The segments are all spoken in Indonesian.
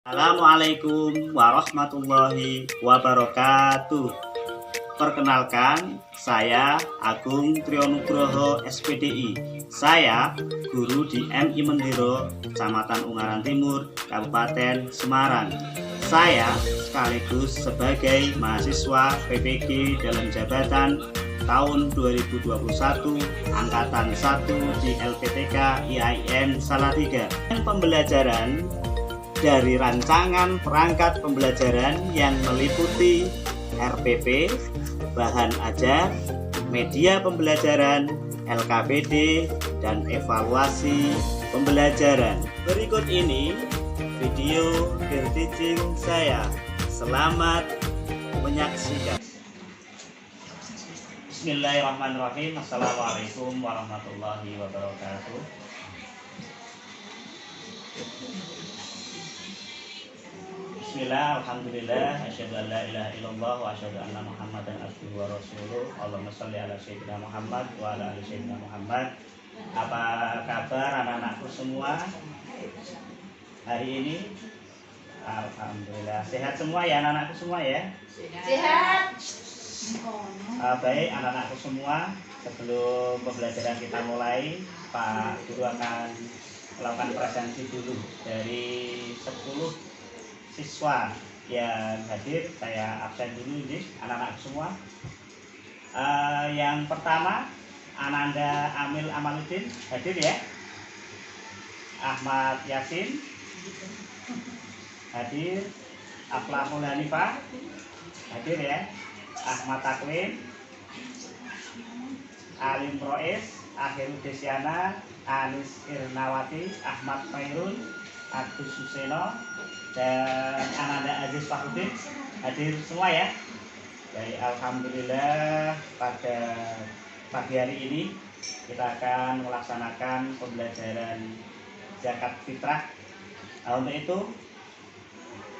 Assalamualaikum warahmatullahi wabarakatuh. Perkenalkan, saya Agung Triyonugroho SPDI. Saya guru di MI Mendiro, Kecamatan Ungaran Timur, Kabupaten Semarang. Saya sekaligus sebagai mahasiswa PPG dalam jabatan tahun 2021 Angkatan 1 di LPTK IAIN Salatiga. Pembelajaran dari rancangan perangkat pembelajaran yang meliputi RPP, bahan ajar, media pembelajaran, LKPD, dan evaluasi pembelajaran. Berikut ini video peer teaching saya. Selamat menyaksikan. Bismillahirrahmanirrahim. Assalamualaikum warahmatullahi wabarakatuh. Bismillah, alhamdulillah, asyhadu an la ilaha illallah wa asyhadu anna Muhammadan abduhu wa rasuluh. Allahumma shalli ala sayyidina Muhammad wa ala ali sayyidina Muhammad. Apa kabar anak-anakku semua hari ini? Alhamdulillah, sehat semua ya anak-anakku semua ya? Sehat. Baik anak-anakku semua, sebelum pembelajaran kita mulai, Pak Guru akan melakukan presensi dulu dari 10 siswa yang hadir. Saya absen dulu ini anak-anak semua. Yang pertama Ananda Amil Amaluddin hadir ya. Ahmad Yasin hadir. Aflahul Hanifah hadir ya. Ahmad Takwin, Alim Rois, Akhirul Desyana, Anis Irnawati, Ahmad Khairun, Agus Suseno, dan Ananda Aziz Fahrudin hadir semua ya. Jadi alhamdulillah pada pagi hari ini kita akan melaksanakan pembelajaran zakat fitrah. Nah, untuk itu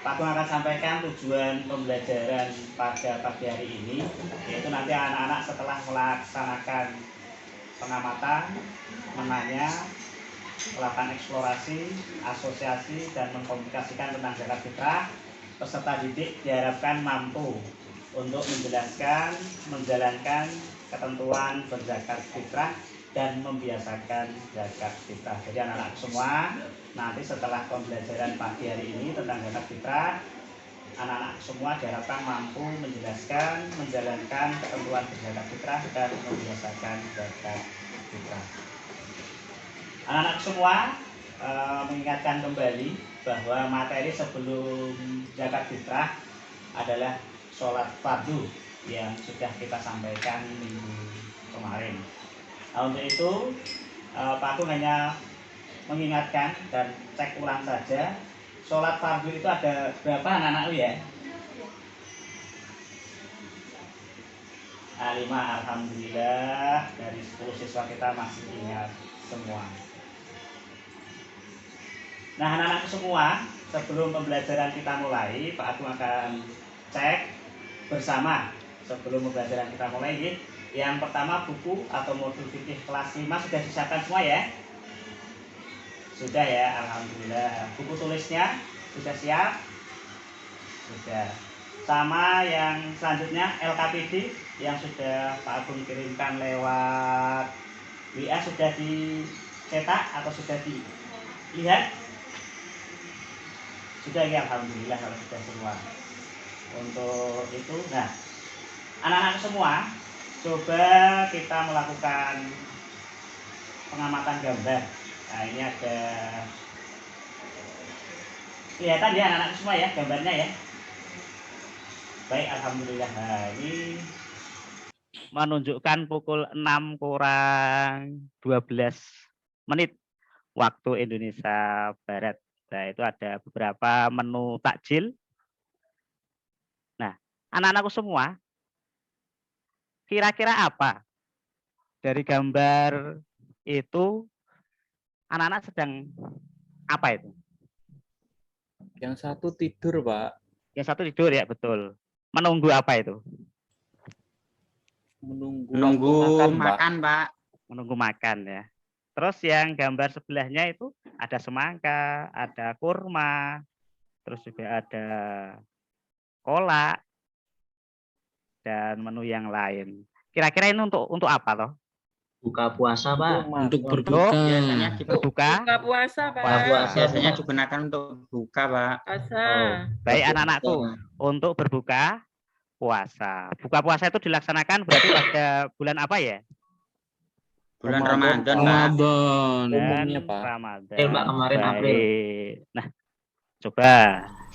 Pak Gung akan sampaikan tujuan pembelajaran pada pagi hari ini, yaitu nanti anak-anak setelah melaksanakan pengamatan, menanya, melakukan eksplorasi, asosiasi, dan mengkomunikasikan tentang zakat fitrah, peserta didik diharapkan mampu untuk menjelaskan, menjalankan ketentuan berzakat fitrah dan membiasakan zakat fitrah. Jadi anak-anak semua nanti setelah pembelajaran pagi hari ini tentang zakat fitrah, anak-anak semua diharapkan mampu menjelaskan, menjalankan ketentuan berzakat fitrah dan membiasakan zakat fitrah. Anak-anak semua mengingatkan kembali bahwa materi sebelum zakat fitrah adalah sholat fardu yang sudah kita sampaikan minggu kemarin. Nah, untuk itu Pak Agung hanya mengingatkan dan cek ulang saja, sholat fardu itu ada berapa anak-anak ya? 5, alhamdulillah dari 10 siswa kita masih ingat semua. Nah anak-anak semua, sebelum pembelajaran kita mulai, Pak Agung akan cek bersama sebelum pembelajaran kita mulai ini. Yang pertama buku atau modul fikih kelas 5 sudah disiapkan semua ya? Sudah ya, alhamdulillah. Buku tulisnya sudah siap? Sudah. Sama yang selanjutnya LKPD yang sudah Pak Agung kirimkan lewat WA sudah dicetak atau sudah dilihat? Sudah ya, alhamdulillah kalau sudah semua. Untuk itu, nah anak-anak semua coba kita melakukan pengamatan gambar. Nah ini ada kelihatan ya anak-anak semua ya gambarnya ya. Baik, alhamdulillah. Nah, ini menunjukkan pukul 6 kurang 12 menit waktu Indonesia Barat. Nah itu ada beberapa menu takjil. Nah anak-anakku semua, kira-kira apa dari gambar itu anak-anak sedang apa itu? Yang satu tidur, Pak. Yang satu tidur ya, betul. Menunggu apa itu? Menunggu makan, Pak. Menunggu makan ya. Terus yang gambar sebelahnya itu ada semangka, ada kurma, terus juga ada kolak dan menu yang lain. Kira-kira ini untuk apa toh? Buka puasa, Pak. Untuk Ramadan. berbuka. Biasanya Berbuka? Buka puasa, Pak. Puasa. Biasanya digunakan untuk buka, Pak. Puasa. Baik anak-anakku, untuk berbuka puasa. Buka puasa itu dilaksanakan berarti pada bulan apa ya? Bulan Ramadan, Pak. Ramadan. Umumnya, Pak. Ramadan. Pak, kemarin April. Baik. Nah, coba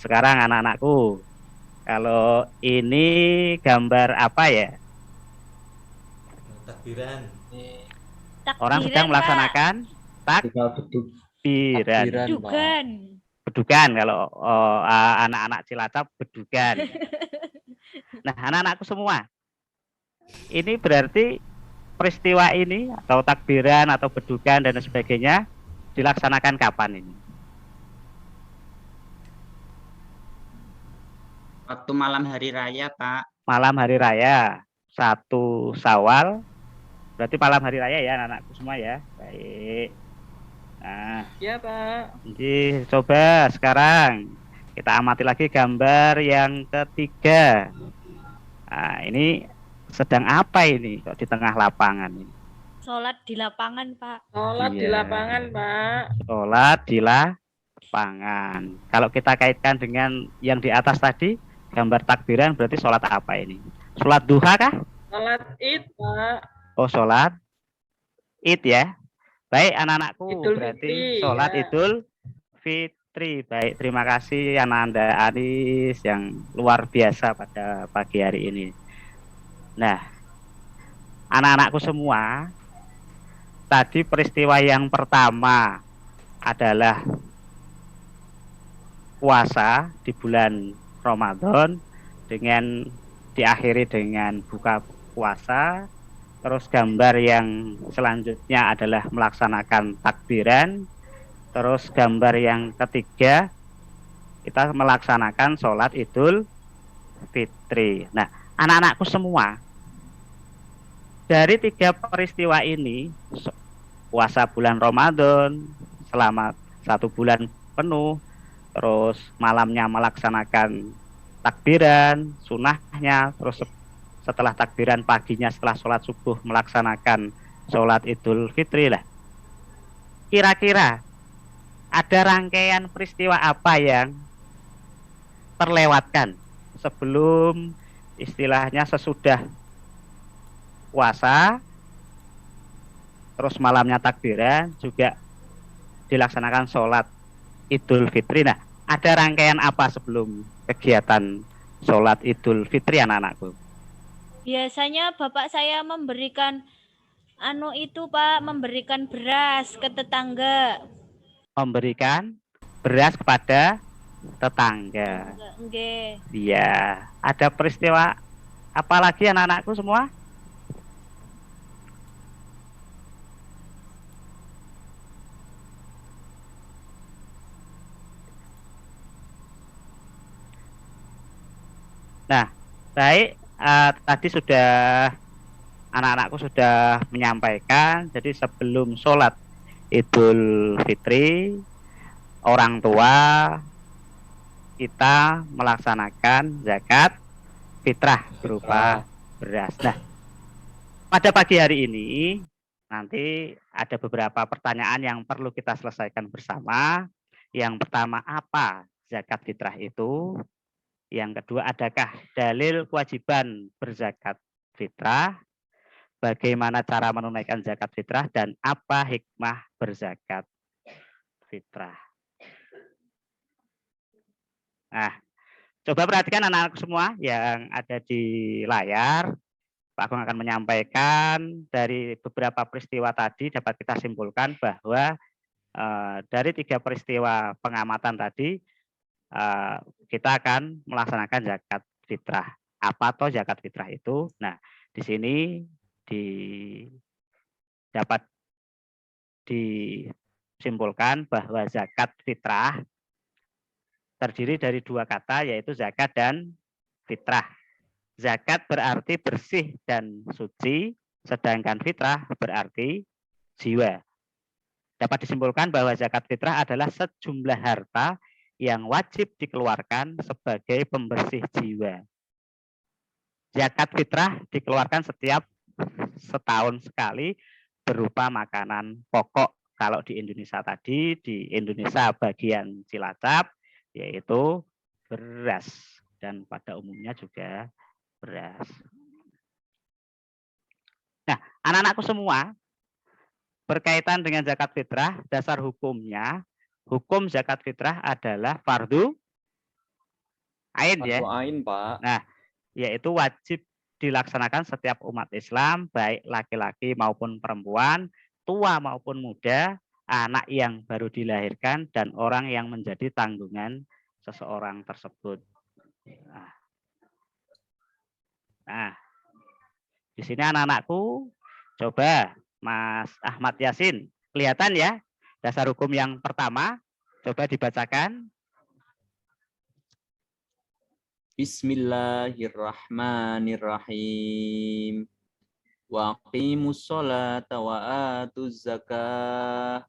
sekarang anak-anakku, kalau ini gambar apa ya? Takbiran. Orang sedang melaksanakan takbiran. Takbiran, Pak. Bedugan kalau anak-anak Cilacap bedugan. Nah, anak-anakku semua, ini berarti peristiwa ini atau takbiran atau bedugan dan sebagainya dilaksanakan kapan ini? Waktu malam hari raya, Pak. Malam hari raya 1 Syawal. Berarti malam hari raya ya anak-anakku semua ya. Baik. Nah, Ya, Pak. jadi coba sekarang kita amati lagi gambar yang ketiga. Nah, ini sedang apa ini kok di tengah lapangan ini? Sholat di lapangan, Pak. Sholat di Iya. lapangan, Pak. Sholat di lapangan. Kalau kita kaitkan dengan yang di atas tadi, gambar takbiran berarti sholat apa ini? Sholat duha kah? Sholat Id, Pak. Oh, sholat Id ya. Baik anak-anakku, Idul berarti Fitri, sholat ya. Idul Fitri. Baik, terima kasih Ananda Anis yang luar biasa pada pagi hari ini. Nah, anak-anakku semua, tadi peristiwa yang pertama adalah puasa di bulan Ramadan dengan diakhiri dengan buka puasa. Terus gambar yang selanjutnya adalah melaksanakan takbiran. Terus gambar yang ketiga kita melaksanakan sholat Idul Fitri. Nah, anak-anakku semua, dari 3 peristiwa ini, puasa bulan Ramadan selama 1 bulan penuh, terus malamnya melaksanakan takbiran, sunahnya, terus setelah takbiran paginya setelah sholat subuh melaksanakan sholat Idul Fitri lah. Kira-kira ada rangkaian peristiwa apa yang terlewatkan sebelum istilahnya sesudah puasa, terus malamnya takbiran juga dilaksanakan sholat Idul Fitri. Nah, ada rangkaian apa sebelum kegiatan sholat Idul Fitri anak-anakku? Biasanya bapak saya memberikan Pak, memberikan beras ke tetangga. Memberikan beras kepada tetangga. Nggih. Iya. Ada peristiwa apa lagi anak-anakku semua? Nah, baik. Tadi sudah anak-anakku sudah menyampaikan. Jadi sebelum sholat Idul Fitri, orang tua kita melaksanakan zakat fitrah berupa beras. Nah, pada pagi hari ini nanti ada beberapa pertanyaan yang perlu kita selesaikan bersama. Yang pertama, apa zakat fitrah itu? Yang kedua, adakah dalil kewajiban berzakat fitrah? Bagaimana cara menunaikan zakat fitrah dan apa hikmah berzakat fitrah? Nah, coba perhatikan anak-anak semua yang ada di layar. Pak Agung akan menyampaikan dari beberapa peristiwa tadi dapat kita simpulkan bahwa dari 3 peristiwa pengamatan tadi kita akan melaksanakan zakat fitrah. Apa toh zakat fitrah itu? Nah, di sini dapat disimpulkan bahwa zakat fitrah terdiri dari 2 kata, yaitu zakat dan fitrah. Zakat berarti bersih dan suci, sedangkan fitrah berarti jiwa. Dapat disimpulkan bahwa zakat fitrah adalah sejumlah harta yang wajib dikeluarkan sebagai pembersih jiwa. Zakat fitrah dikeluarkan setiap setahun sekali berupa makanan pokok. Kalau di Indonesia tadi, di Indonesia bagian Cilacap, yaitu beras. Dan pada umumnya juga beras. Nah, anak-anakku semua, berkaitan dengan zakat fitrah, dasar hukumnya, hukum zakat fitrah adalah fardu ain ya. Fardu ain, Pak. Nah, yaitu wajib dilaksanakan setiap umat Islam, baik laki-laki maupun perempuan, tua maupun muda, anak yang baru dilahirkan, dan orang yang menjadi tanggungan seseorang tersebut. Nah, di sini anak-anakku, coba Mas Ahmad Yasin, kelihatan ya dasar hukum yang pertama, coba dibacakan. Bismillahirrahmanirrahim. Wa aqimus sholata wa atuz zakah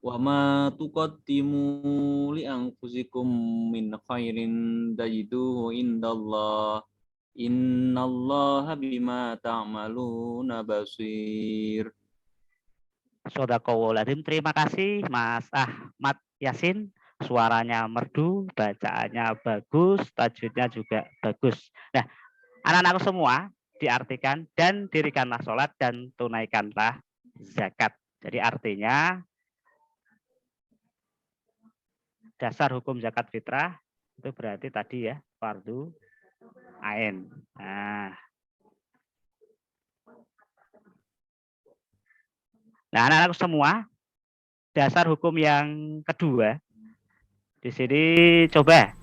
wa ma tuqaddimu li anfusikum min khairin tajiduhu indallah. Innallaha bima ta'maluna basir. Shadaqallahul adzim. Terima kasih Mas Ahmad Yasin. Suaranya merdu, bacaannya bagus, tajwidnya juga bagus. Nah, anak-anakku semua diartikan dan dirikanlah sholat dan tunaikanlah zakat. Jadi artinya dasar hukum zakat fitrah itu berarti tadi ya fardu ain. Nah, anak-anakku semua, dasar hukum yang kedua. Di sini coba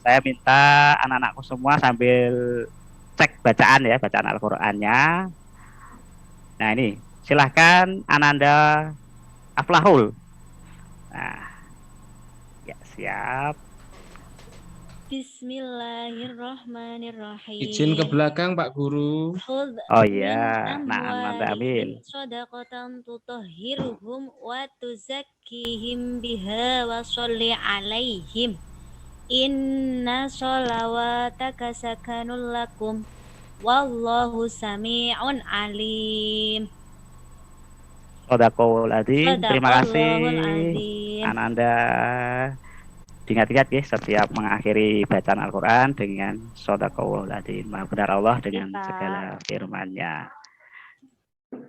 saya minta anak-anakku semua sambil cek bacaan ya, bacaan Al-Qur'annya. Nah, ini silahkan Ananda Aflahul. Nah, ya siap. Bismillahirrahmanirrahim. Izin ke belakang Pak Guru. Oh iya, nah Anda amin. Shadaqatan tutahhiruhum wa tuzakkihim biha wa sholli alaihim. Inna sholawataka sakanul lakum wallahu sami'un alim. Shadaqallahul adzim. Terima kasih Shadaqallahul adzim. Ananda. Diingat-ingat ya setiap mengakhiri bacaan Al-Quran dengan Shadaqallahul adzim. Maha benar Allah dengan segala firman-Nya.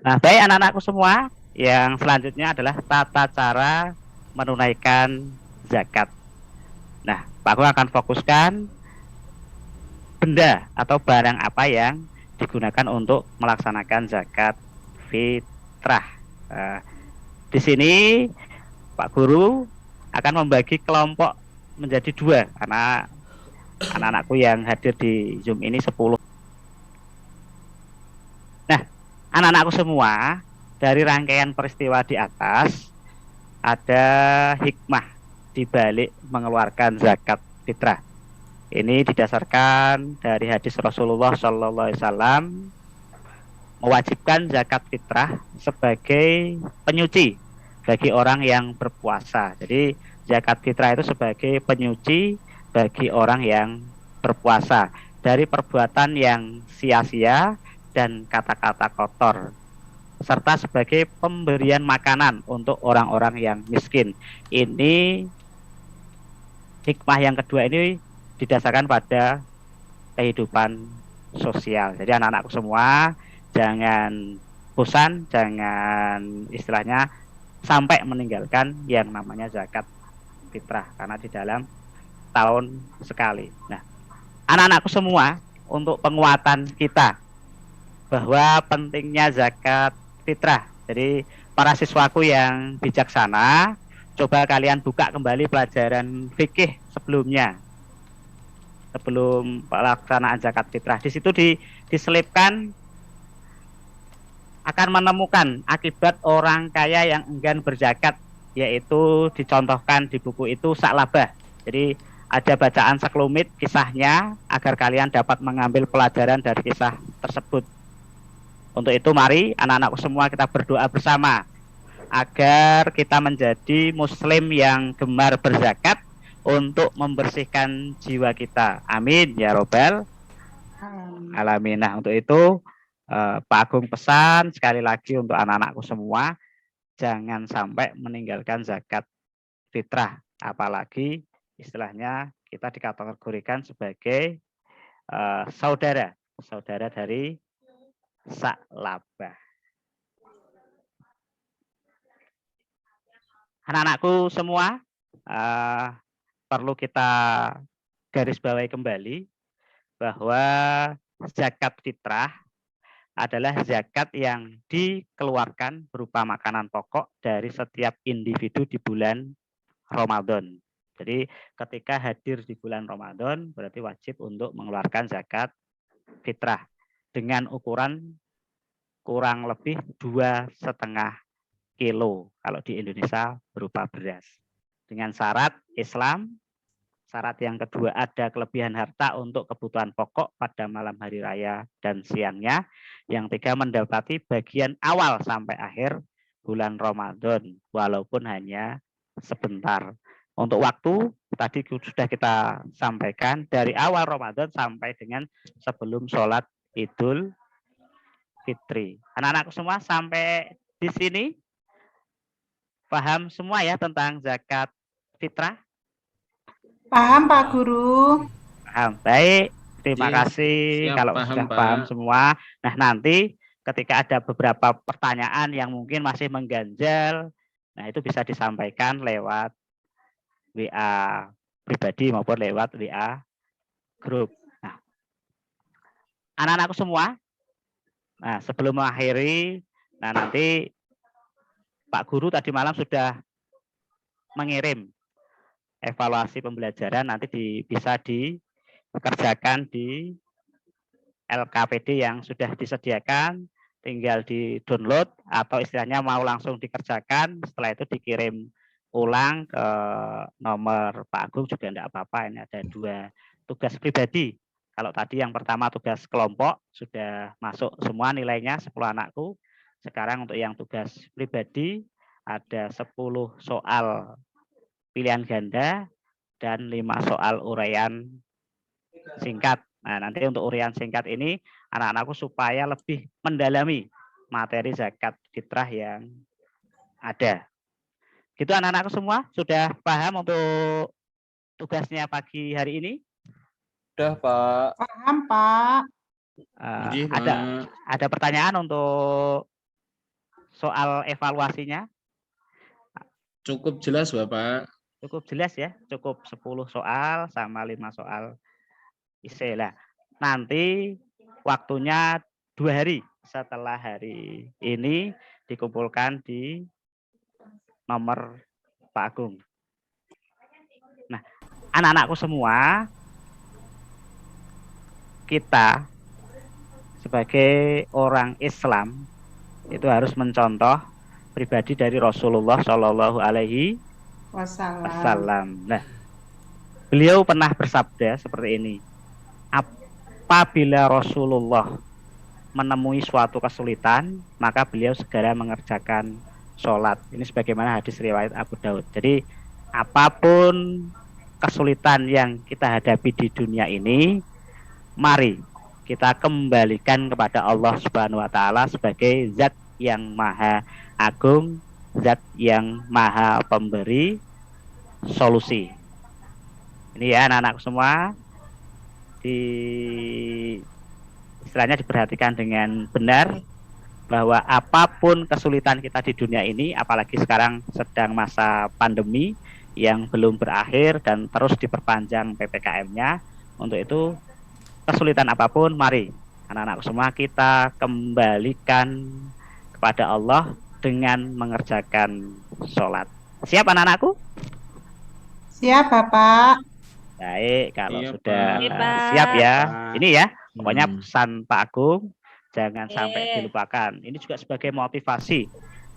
Nah, baik anak-anakku semua, yang selanjutnya adalah tata cara menunaikan zakat. Nah, Pak Guru akan fokuskan benda atau barang apa yang digunakan untuk melaksanakan zakat fitrah. Di sini Pak Guru akan membagi kelompok menjadi dua, karena anak-anakku yang hadir di Zoom ini 10. Nah, anak-anakku semua, dari rangkaian peristiwa di atas, ada hikmah di balik mengeluarkan zakat fitrah. Ini didasarkan dari hadis Rasulullah SAW mewajibkan zakat fitrah sebagai penyuci bagi orang yang berpuasa. Jadi zakat fitrah itu sebagai penyuci bagi orang yang berpuasa dari perbuatan yang sia-sia dan kata-kata kotor, serta sebagai pemberian makanan untuk orang-orang yang miskin. Ini hikmah yang kedua ini didasarkan pada kehidupan sosial. Jadi anak-anakku semua jangan bosan, jangan istilahnya sampai meninggalkan yang namanya zakat fitrah, karena di dalam tahun sekali. Nah, anak-anakku semua, untuk penguatan kita bahwa pentingnya zakat fitrah. Jadi para siswaku yang bijaksana, coba kalian buka kembali pelajaran fikih sebelumnya, sebelum pelaksanaan zakat fitrah. Di situ diselipkan akan menemukan akibat orang kaya yang enggan berzakat, yaitu dicontohkan di buku itu Sa'labah. Jadi ada bacaan sekelumit kisahnya agar kalian dapat mengambil pelajaran dari kisah tersebut. Untuk itu mari anak-anakku semua kita berdoa bersama. agar kita menjadi muslim yang gemar berzakat untuk membersihkan jiwa kita. Amin ya robbal alamin. Nah, untuk itu Pak Agung pesan sekali lagi untuk anak-anakku semua, jangan sampai meninggalkan zakat fitrah, apalagi istilahnya kita dikategorikan sebagai saudara dari Sa'labah. Anak-anakku semua, perlu kita garis bawahi kembali bahwa zakat fitrah adalah zakat yang dikeluarkan berupa makanan pokok dari setiap individu di bulan Ramadan. Jadi ketika hadir di bulan Ramadan berarti wajib untuk mengeluarkan zakat fitrah dengan ukuran kurang lebih 2,5 kilo kalau di Indonesia berupa beras. Dengan syarat Islam, syarat yang kedua ada kelebihan harta untuk kebutuhan pokok pada malam hari raya dan siangnya. Yang tiga mendapati bagian awal sampai akhir bulan Ramadan walaupun hanya sebentar. Untuk waktu tadi sudah kita sampaikan dari awal Ramadan sampai dengan sebelum sholat Idul Fitri. Anak-anakku semua sampai di sini paham semua ya tentang zakat fitrah? Paham Pak Guru. Paham. Baik, terima kasih siap, kalau paham, sudah Pak. paham semua. Nah, nanti ketika ada beberapa pertanyaan yang mungkin masih mengganjal, nah itu bisa disampaikan lewat WA pribadi maupun lewat WA grup. Nah, anak-anakku semua, nah sebelum mengakhiri, nah nanti Pak Guru tadi malam sudah mengirim evaluasi pembelajaran, nanti bisa dikerjakan di LKPD yang sudah disediakan, tinggal di-download atau istilahnya mau langsung dikerjakan, setelah itu dikirim ulang ke nomor Pak Agung juga enggak apa-apa. Ini ada 2 tugas pribadi. Kalau tadi yang pertama tugas kelompok sudah masuk semua nilainya 10 anakku. Sekarang untuk yang tugas pribadi ada 10 soal pilihan ganda dan 5 soal uraian singkat. Nah, nanti untuk uraian singkat ini anak-anakku supaya lebih mendalami materi zakat fitrah yang ada. Gitu anak-anakku semua sudah paham untuk tugasnya pagi hari ini? Sudah, Pak. Paham Pak. Nggih, Pak. Ada pertanyaan untuk soal evaluasinya? Cukup jelas Bapak. Cukup jelas ya, cukup 10 soal sama 5 soal isi lah. Nanti waktunya 2 hari setelah hari ini dikumpulkan di nomor Pak Agung. Nah, anak-anakku semua, kita sebagai orang Islam itu harus mencontoh pribadi dari Rasulullah Shallallahu Alaihi Wasallam. Nah, beliau pernah bersabda seperti ini: apabila Rasulullah menemui suatu kesulitan, maka beliau segera mengerjakan sholat. Ini sebagaimana hadis riwayat Abu Daud. Jadi apapun kesulitan yang kita hadapi di dunia ini, mari kita kembalikan kepada Allah Subhanahu wa taala sebagai zat yang maha agung, zat yang maha pemberi solusi. Ini ya anak-anak semua, istilahnya diperhatikan dengan benar bahwa apapun kesulitan kita di dunia ini, apalagi sekarang sedang masa pandemi yang belum berakhir dan terus diperpanjang PPKM-nya, untuk itu kesulitan apapun, mari anak-anak semua kita kembalikan kepada Allah dengan mengerjakan sholat. Siap anak-anakku? Siap Bapak. Baik, kalau Iya, sudah Pak. siap ya. Pak. Ini ya, pokoknya pesan Pak Agung jangan sampai Oke. dilupakan. Ini juga sebagai motivasi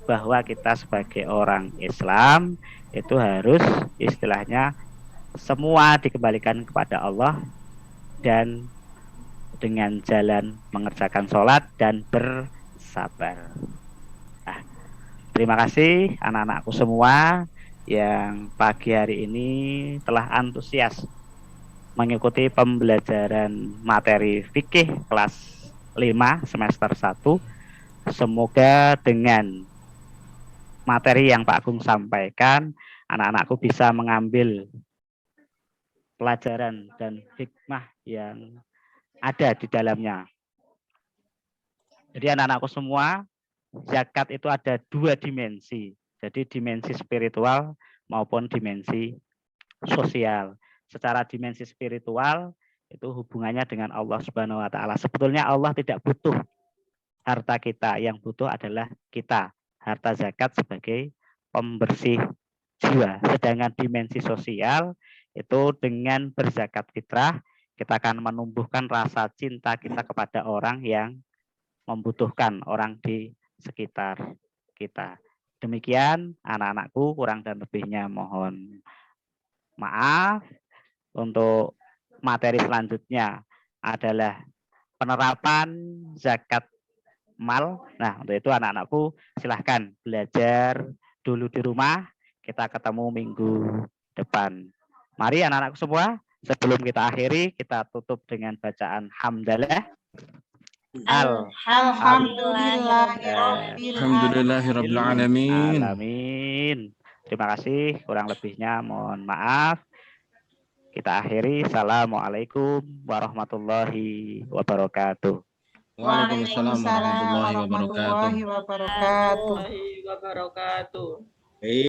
bahwa kita sebagai orang Islam itu harus istilahnya semua dikembalikan kepada Allah dan dengan jalan mengerjakan sholat dan bersabar. Nah, Terima kasih anak-anakku semua yang pagi hari ini telah antusias mengikuti pembelajaran materi fikih kelas 5 semester 1. Semoga dengan materi yang Pak Agung sampaikan, anak-anakku bisa mengambil pelajaran dan hikmah yang ada di dalamnya. Jadi anak-anakku semua, zakat itu ada 2 dimensi. Jadi dimensi spiritual maupun dimensi sosial. Secara dimensi spiritual itu hubungannya dengan Allah Subhanahu wa taala. Sebetulnya Allah tidak butuh harta kita, yang butuh adalah kita. Harta zakat sebagai pembersih jiwa. Sedangkan dimensi sosial itu dengan berzakat fitrah kita akan menumbuhkan rasa cinta kita kepada orang yang membutuhkan, orang di sekitar kita. Demikian anak-anakku, kurang dan lebihnya mohon maaf. Untuk materi selanjutnya adalah penerapan zakat mal. Nah, untuk itu anak-anakku silahkan belajar dulu di rumah. Kita ketemu minggu depan. Mari anak-anakku semua, sebelum kita akhiri, kita tutup dengan bacaan hamdalah. Alhamdulillahirabbil alamin. Alamin. Terima kasih, kurang lebihnya mohon maaf. Kita akhiri. Assalamualaikum warahmatullahi wabarakatuh. Waalaikumsalam warahmatullahi wabarakatuh. warahmatullahi wabarakatuh. Wabarakatuh.